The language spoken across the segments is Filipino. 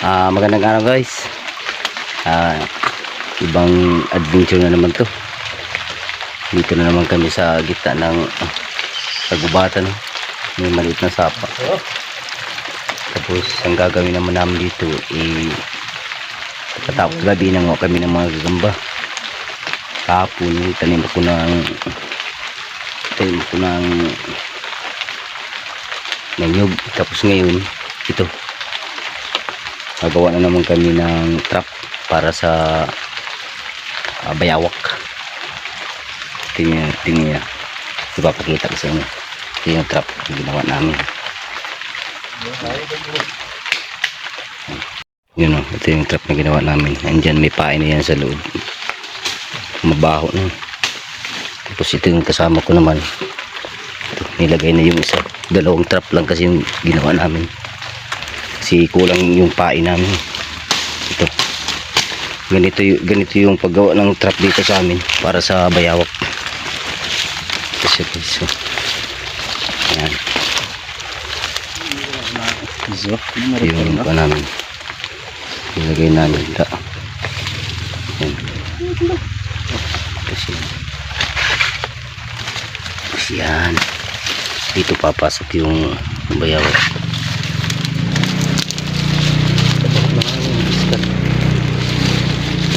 Magandang araw guys. Ibang adventure na naman to. Dito na naman kami sa gitna ng kagubatan. May maliit na sapa. Tapos ang gagawin naman namin dito katapos gabi nang kami ng mga gagamba. Kahapon tanim ko ng nanyog. Tapos ngayon ito gagawa na naman kami ng trap para sa bayawak. Tingnan niya, ipapakita ko sa inyo. Ito yung trap na ginawa namin. Yun o, ito yung trap na ginawa namin. Andyan may pain na yan sa loob, mabaho na. Tapos ito yung kasama ko naman, ito, nilagay na yung isa. Dalawang trap lang kasi yung ginawa namin kasi kulang yung pain namin. Ito, ganito yung paggawa ng trap dito sa amin para sa bayawak. Kasi so, ayan. Yung pa namin ilagay namin da. Kasi yan dito papasok yung bayawak.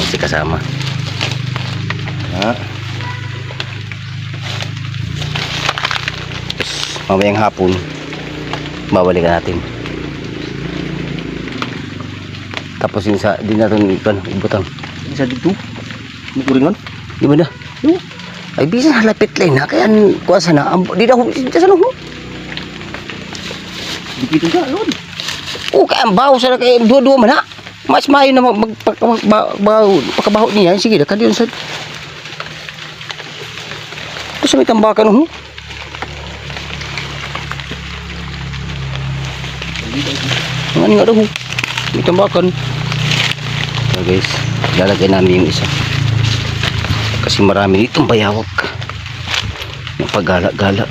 Kasi kasama tapos mamayang hapon babalikan natin. Tapos yung sa di natin ibutang sa dito mukuringan di ba na ay bisa halapit lang na kaya kuasa na di na sa ano dito ka lon kaya ang baho sa kay duwa man ha. Mas mayo na pagkabaho niya. Sige na kadiyon sa kasi may tambakan ang nga daw may tambakan. So guys, lalagay namin yung isa kasi marami ditong bayawak na paggala-gala.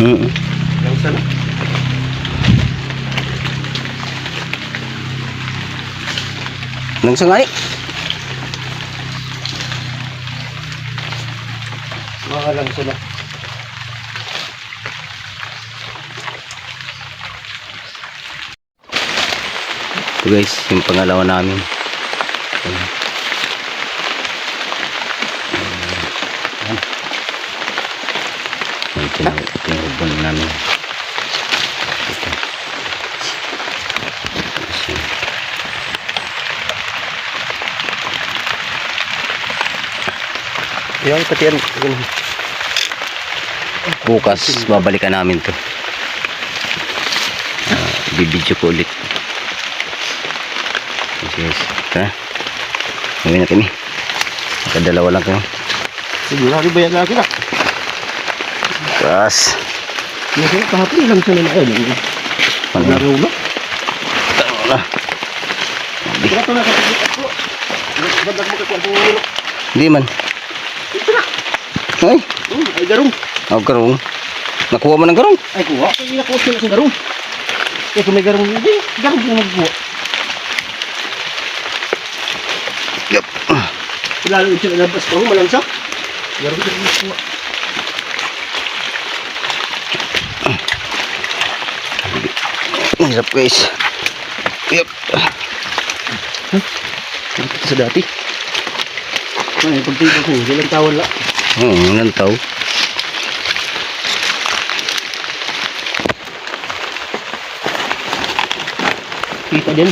Yang sana nang sangay lang sila. Ito guys, yung pangalawa namin. Tinubon namin. Yung pati yan. Bukas babalikan namin to. Bibidyo ko ulit. Yes. Ha? Gawin na kami. Nakadalawa lang kayo. Siguro rin ba yan lagi na? Bukas. Kasi kahapon lang siya na ayun. Naglaro na? Taro na. Ito na kapagod ako. Badag mo kakuha po. Hindi man. Ito na. Ay. Ay garong. Garong. Nakuha mo ng garong? Ay kuha. Kaya nakuha siya sa garong. Kaya kung may garong hindi. Garong siya magkuha. Yup. Lalo yung siya nalabas pa ho. Malansak. Garong siya magkuha. Hirap guys. Yup. Ito sa dati. Ay, pagtiba ko. Ilang tawon lang. Ilang taw. Kita din.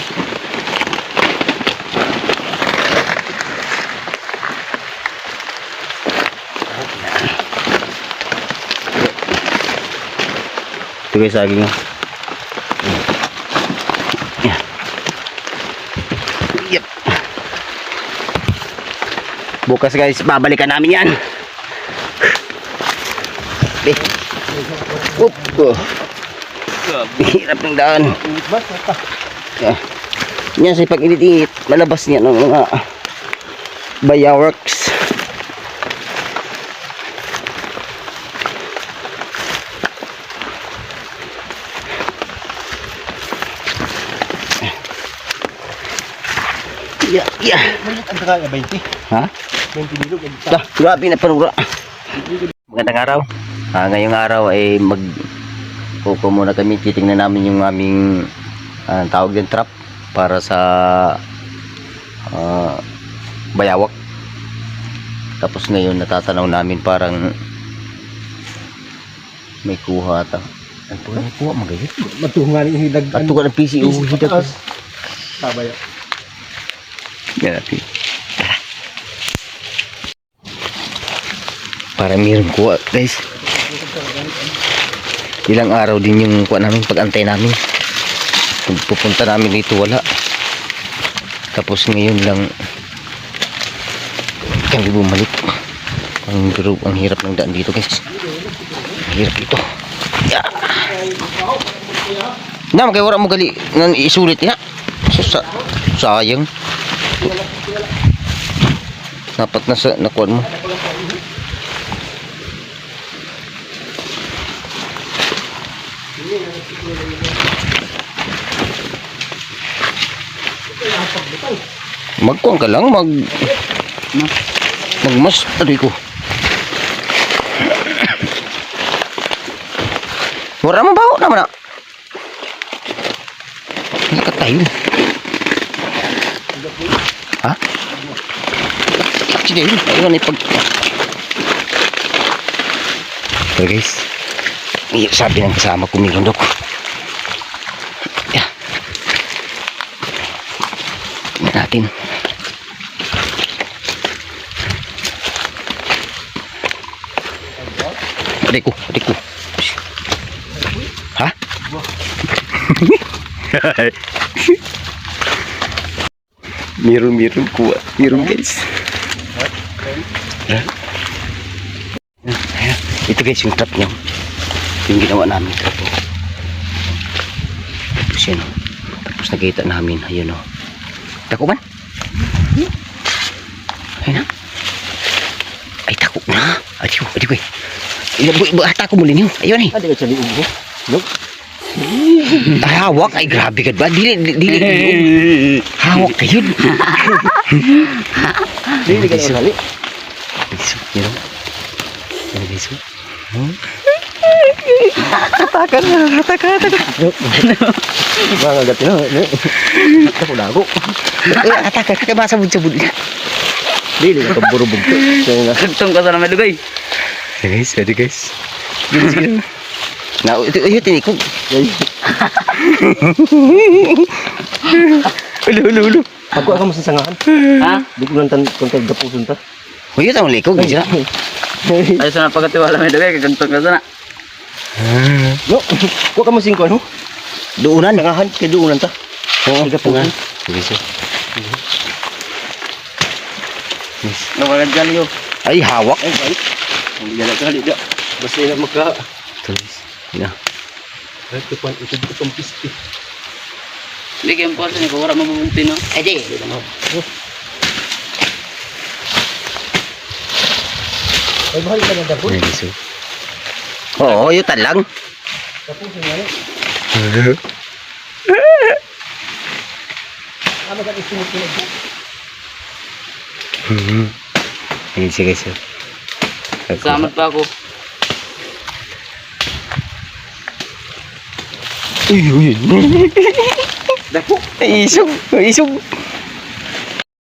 Ito guys, saging. Yep. Bukas guys, babalikan namin yan. Hirap ng daan. Yan sa pag-init-init, malabas niya ng mga bayaworks. Yeah. Malit ang kaya, 20. Ha? 20 bilog. Dah, grabe na panura. Magandang araw. Ngayong araw ay kuko muna kami. Titingnan namin yung aming tawag din trap para sa bayawak. Tapos ngayon natatanaw namin parang may kuha ata. Ano may kuha magayot? Matungan yung hidag. Matungan ng PCO hidag. Sabay. Yan natin. Para mayroon kuha guys. Ilang araw din yung kuha namin pag-antay namin. Kung pupunta namin dito wala. Tapos ngayon lang kami bumalik. Ang hirap ng daan dito guys. Ang hirap dito. Yeah. Na kay wala mo gali nang isulit ya. Sayang. Dapat na sa nakuan mo. Magkuhan ka lang magmas adoy ko. Wala mo baho naman na. Nakatayo. Ha? Sige, ayun ipag. So guys, sabi ng kasama ko Mirondok. Yeah. Tingnan natin. Adik ko. Ha? Meron kuha. Meron guys. Ito guys yung trap niya. Yung ginawa namin trap. Tapos yan. Tapos nakita namin. Ayun o. Tako man? Ayun na. Ay tako na. Adiyo. Tako mo linyo. Ayun eh. Adi ka siya liog mo. Look. Hawak ay grabe ka ba? Dili hawak kayo. Dili ka na nali. Biso, you know? Ano biso? Hataka. Mga gatin na. Ako lago. Ataka ka ba sabud-sabud. Dili ka burubog to. Kentong ka sa naman lugay. Guys, ready guys. Sige. Na ito tinikog. Ulo. Ako mo sa sangahan. Ha? Di ko lang kontag gapuson ta. Uy, ito ang likog. Gisira. Ay sa napagatiwala may lugay. Kentong ka sa na. No, ko ka mo singko no. Duunan. Sangahan kay duunan ta. Oo, gapuson. Sige sir. Nawagan dyan yun. Ay, hawak. Ay, bait. Hindi gala ka halida. Basta na magka. Tulis. Ina. Ay, tupan ito itong pisti. Hindi kayong po sa wala mabubunti no. Ay, di. Ay, bahal ka na dapon. Ay, biso. Oo, yutan lang. Tapusin nga. Ano ka isinit-sinit? Ayun, sige sir. Samad pa ako. Uy. Dako. Isog.